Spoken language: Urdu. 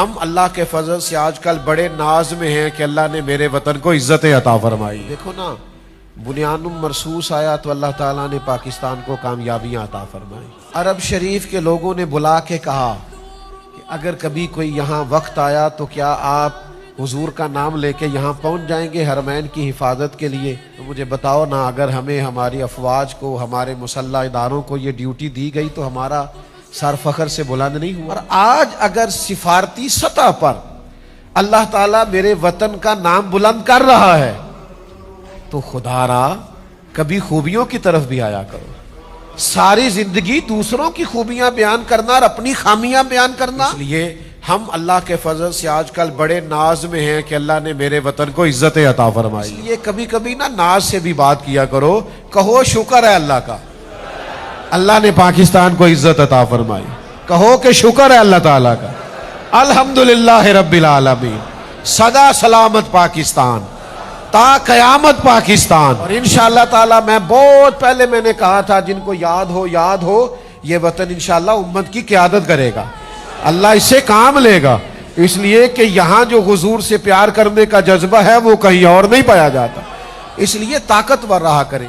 ہم اللہ کے فضل سے آج کل بڑے ناز میں ہیں کہ اللہ نے میرے وطن کو عزت عطا فرمائی۔ دیکھو نا، بنیان مرصوص آیا تو اللہ تعالیٰ نے پاکستان کو کامیابیاں عطا فرمائی۔ عرب شریف کے لوگوں نے بلا کے کہا کہ اگر کبھی کوئی یہاں وقت آیا تو کیا آپ حضور کا نام لے کے یہاں پہنچ جائیں گے حرمین کی حفاظت کے لیے؟ تو مجھے بتاؤ نا، اگر ہمیں ہماری افواج کو، ہمارے مسلح اداروں کو یہ ڈیوٹی دی گئی تو ہمارا سر فخر سے بلند نہیں ہوا؟ اور آج اگر سفارتی سطح پر اللہ تعالیٰ میرے وطن کا نام بلند کر رہا ہے تو خدا را کبھی خوبیوں کی طرف بھی آیا کرو۔ ساری زندگی دوسروں کی خوبیاں بیان کرنا اور اپنی خامیاں بیان کرنا۔ اس لیے ہم اللہ کے فضل سے آج کل بڑے ناز میں ہیں کہ اللہ نے میرے وطن کو عزت عطا فرمائی۔ اس لیے کبھی کبھی نا ناز سے بھی بات کیا کرو، کہو شکر ہے اللہ کا، اللہ نے پاکستان کو عزت عطا فرمائی۔ کہو کہ شکر ہے اللہ تعالیٰ کا، الحمدللہ رب العالمین، سدا سلامت پاکستان، تا قیامت پاکستان۔ اور انشاءاللہ تعالی میں بہت پہلے میں نے کہا تھا، جن کو یاد ہو یہ وطن انشاءاللہ امت کی قیادت کرے گا، اللہ اس سے کام لے گا، اس لیے کہ یہاں جو حضور سے پیار کرنے کا جذبہ ہے وہ کہیں اور نہیں پایا جاتا، اس لیے طاقتور رہا کریں۔